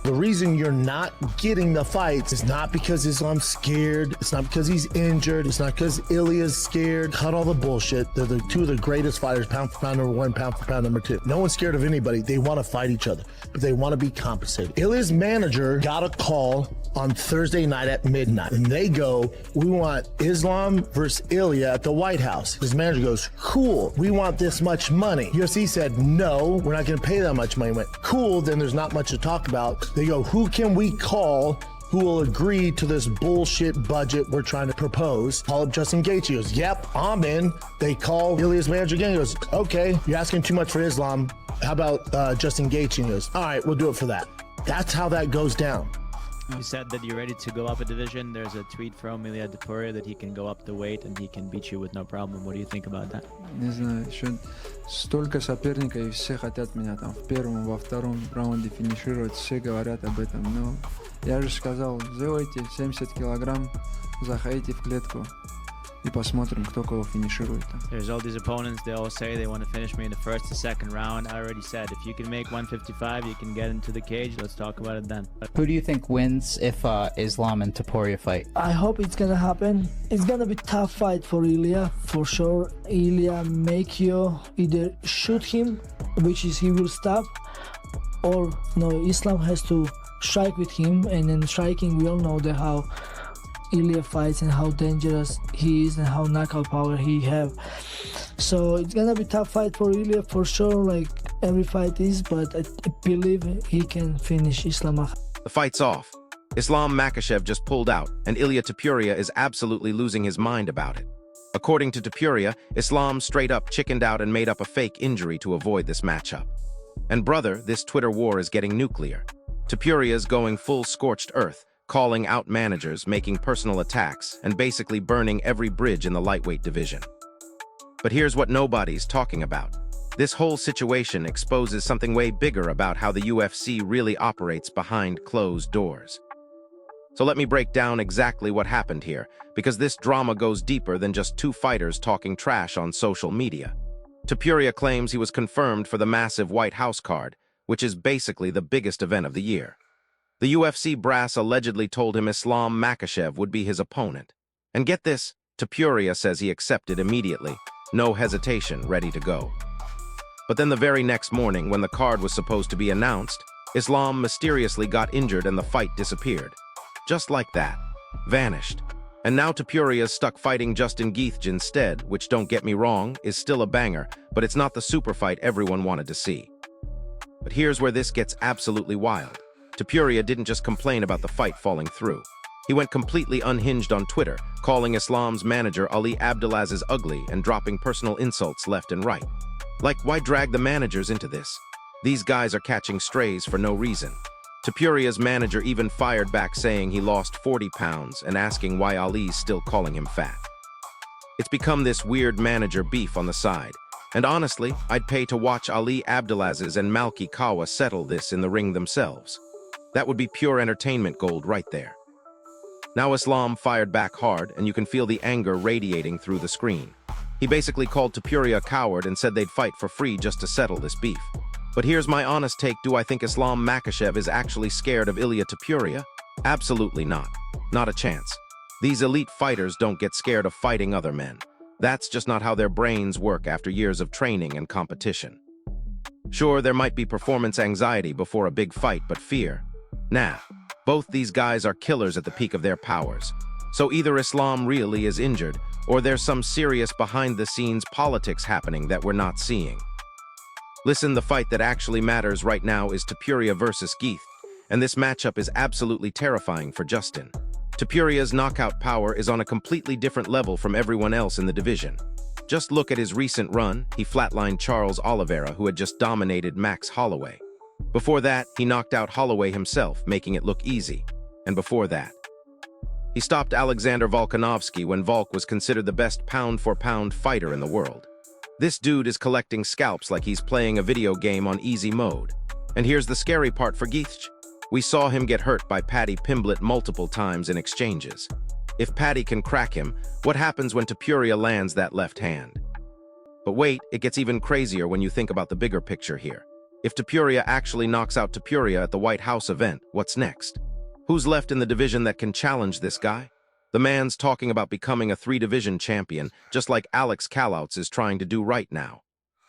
The reason you're not getting the fights is not because Islam's scared. It's not because he's injured. It's not because Ilya's scared. Cut all the bullshit. They're the two of the greatest fighters, pound for pound number one, pound for pound number two. No one's scared of anybody. They want to fight each other, but they want to be compensated. Ilya's manager got a call on Thursday night at midnight, and they go, we want Islam versus Ilya at the White House. His manager goes, cool, we want this much money. UFC said, no, we're not going to pay that much money. Went, cool, then there's not much to talk about. They go, who can we call who will agree to this bullshit budget we're trying to propose? Call up Justin Gaethje. He goes, yep, I'm in. They call Ilya's manager again. He goes, okay, you're asking too much for Islam. How about Justin Gaethje? He goes, all right, we'll do it for that. That's how that goes down. You said that you're ready to go up a division. There's a tweet from Ilya Topuria that he can go up the weight and he can beat you with no problem. What do you think about that? Не знаю, еще столько соперников, и все хотят меня там в первом, во втором раунде финишировать, все говорят об этом, но я же сказал, сделайте 70 килограмм, заходите в клетку и посмотрим, кто кого финиширует. There's all these opponents, they all say they want to finish me in the first or second round. I already said, if you can make 155, you can get into the cage. Let's talk about it then. Who do you think wins if Islam and Topuria fight? I hope it's gonna happen. It's gonna be a tough fight for Ilya, for sure. Ilya make you either shoot him, which is he will stop, or no, Islam has to strike with him, and then striking, we all know that how Ilya fights and how dangerous he is and how knockout power he have. So it's gonna be a tough fight for Ilya for sure, like every fight is, but I believe he can finish Islam. The fight's off. Islam Makhachev just pulled out, and Ilya Topuria is absolutely losing his mind about it. According to Topuria, Islam straight up chickened out and made up a fake injury to avoid this matchup. And brother, this Twitter war is getting nuclear. Topuria's going full scorched earth, calling out managers, making personal attacks, and basically burning every bridge in the lightweight division. But here's what nobody's talking about. This whole situation exposes something way bigger about how the UFC really operates behind closed doors. So let me break down exactly what happened here, because this drama goes deeper than just two fighters talking trash on social media. Topuria claims he was confirmed for the massive White House card, which is basically the biggest event of the year. The UFC brass allegedly told him Islam Makhachev would be his opponent. And get this, Topuria says he accepted immediately, no hesitation, ready to go. But then the very next morning, when the card was supposed to be announced, Islam mysteriously got injured and the fight disappeared. Just like that. Vanished. And now Topuria's stuck fighting Justin Gaethje instead, which, don't get me wrong, is still a banger, but it's not the super fight everyone wanted to see. But here's where this gets absolutely wild. Topuria didn't just complain about the fight falling through. He went completely unhinged on Twitter, calling Islam's manager Ali Abdelaziz ugly and dropping personal insults left and right. Like, why drag the managers into this? These guys are catching strays for no reason. Topuria's manager even fired back, saying he lost 40 pounds and asking why Ali's still calling him fat. It's become this weird manager beef on the side. And honestly, I'd pay to watch Ali Abdelaziz and Malki Kawa settle this in the ring themselves. That would be pure entertainment gold right there. Now Islam fired back hard, and you can feel the anger radiating through the screen. He basically called Topuria a coward and said they'd fight for free just to settle this beef. But here's my honest take. Do I think Islam Makhachev is actually scared of Ilya Topuria? Absolutely not. Not a chance. These elite fighters don't get scared of fighting other men. That's just not how their brains work after years of training and competition. Sure, there might be performance anxiety before a big fight, but fear? Nah. Both these guys are killers at the peak of their powers. So either Islam really is injured, or there's some serious behind-the-scenes politics happening that we're not seeing. Listen, the fight that actually matters right now is Topuria versus Gaethje, and this matchup is absolutely terrifying for Justin. Topuria's knockout power is on a completely different level from everyone else in the division. Just look at his recent run. He flatlined Charles Oliveira, who had just dominated Max Holloway. Before that, he knocked out Holloway himself, making it look easy. And before that, he stopped Alexander Volkanovski when Volk was considered the best pound-for-pound fighter in the world. This dude is collecting scalps like he's playing a video game on easy mode. And here's the scary part for Gaethje. We saw him get hurt by Paddy Pimblett multiple times in exchanges. If Paddy can crack him, what happens when Topuria lands that left hand? But wait, it gets even crazier when you think about the bigger picture here. If Topuria actually knocks out Topuria at the White House event, what's next? Who's left in the division that can challenge this guy? The man's talking about becoming a 3-division champion, just like Alex Kalouts is trying to do right now.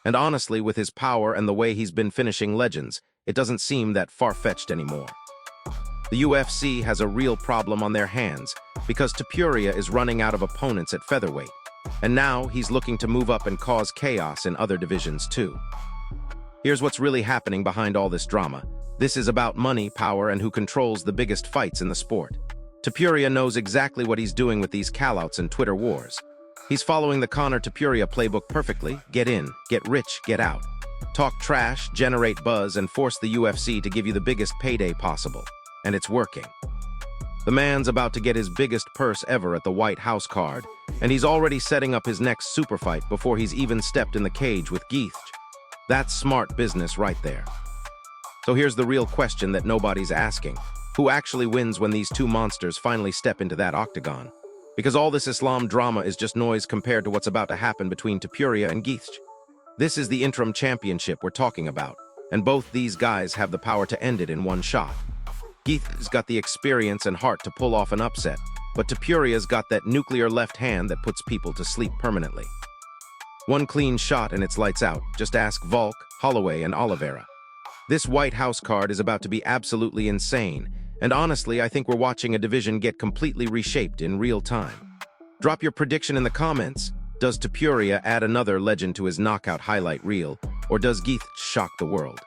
And honestly, with his power and the way he's been finishing legends, it doesn't seem that far-fetched anymore. The UFC has a real problem on their hands because Topuria is running out of opponents at featherweight, and now he's looking to move up and cause chaos in other divisions too. Here's what's really happening behind all this drama. This is about money, power, and who controls the biggest fights in the sport. Topuria knows exactly what he's doing with these callouts and Twitter wars. He's following the Conor Topuria playbook perfectly. Get in, get rich, get out. Talk trash, generate buzz, and force the UFC to give you the biggest payday possible. And it's working. The man's about to get his biggest purse ever at the White House card, and he's already setting up his next super fight before he's even stepped in the cage with Gaethje. That's smart business right there. So here's the real question that nobody's asking. Who actually wins when these two monsters finally step into that octagon? Because all this Islam drama is just noise compared to what's about to happen between Topuria and Gaethje. This is the interim championship we're talking about, and both these guys have the power to end it in one shot. Gaethje's got the experience and heart to pull off an upset, but Topuria's got that nuclear left hand that puts people to sleep permanently. One clean shot and it's lights out. Just ask Volk, Holloway, and Oliveira. This White House card is about to be absolutely insane, and honestly, I think we're watching a division get completely reshaped in real time. Drop your prediction in the comments. Does Topuria add another legend to his knockout highlight reel, or does Gaethje shock the world?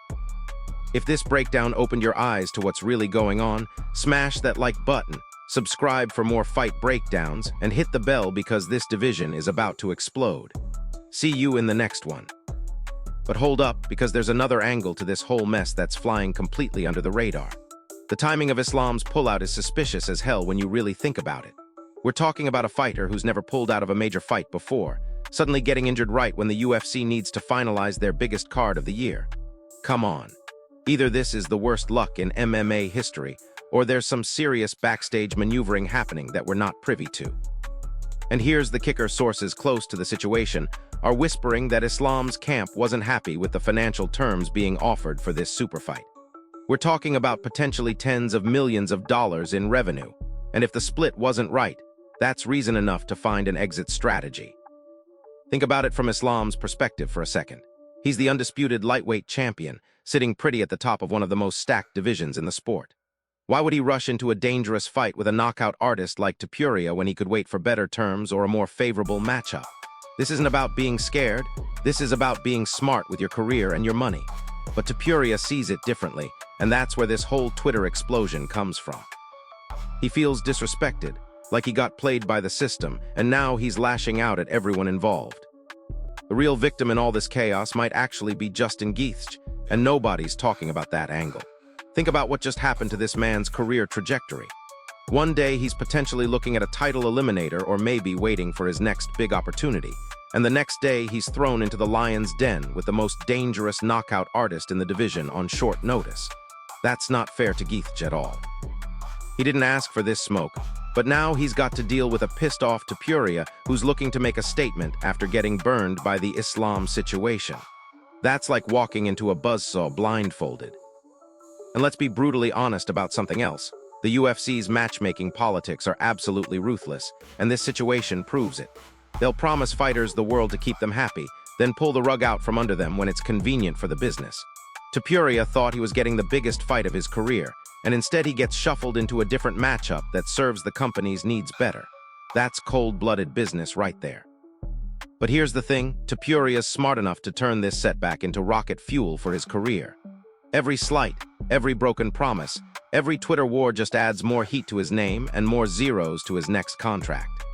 If this breakdown opened your eyes to what's really going on, smash that like button, subscribe for more fight breakdowns, and hit the bell because this division is about to explode. See you in the next one. But hold up, because there's another angle to this whole mess that's flying completely under the radar. The timing of Islam's pullout is suspicious as hell when you really think about it. We're talking about a fighter who's never pulled out of a major fight before, suddenly getting injured right when the UFC needs to finalize their biggest card of the year. Come on. Either this is the worst luck in MMA history, or there's some serious backstage maneuvering happening that we're not privy to. And here's the kicker: sources close to the situation are whispering that Islam's camp wasn't happy with the financial terms being offered for this super fight. We're talking about potentially tens of millions of dollars in revenue, and if the split wasn't right, that's reason enough to find an exit strategy. Think about it from Islam's perspective for a second. He's the undisputed lightweight champion, sitting pretty at the top of one of the most stacked divisions in the sport. Why would he rush into a dangerous fight with a knockout artist like Topuria when he could wait for better terms or a more favorable matchup? This isn't about being scared. This is about being smart with your career and your money. But Topuria sees it differently, and that's where this whole Twitter explosion comes from. He feels disrespected, like he got played by the system, and now he's lashing out at everyone involved. The real victim in all this chaos might actually be Justin Gaethje, and nobody's talking about that angle. Think about what just happened to this man's career trajectory. One day he's potentially looking at a title eliminator or maybe waiting for his next big opportunity, and the next day he's thrown into the lion's den with the most dangerous knockout artist in the division on short notice. That's not fair to Gaethje at all. He didn't ask for this smoke, but now he's got to deal with a pissed-off Topuria who's looking to make a statement after getting burned by the Islam situation. That's like walking into a buzzsaw blindfolded. And let's be brutally honest about something else. The UFC's matchmaking politics are absolutely ruthless, and this situation proves it. They'll promise fighters the world to keep them happy, then pull the rug out from under them when it's convenient for the business. Topuria thought he was getting the biggest fight of his career, and instead he gets shuffled into a different matchup that serves the company's needs better. That's cold-blooded business right there. But here's the thing, Topuria's smart enough to turn this setback into rocket fuel for his career. Every slight, every broken promise, every Twitter war just adds more heat to his name and more zeros to his next contract.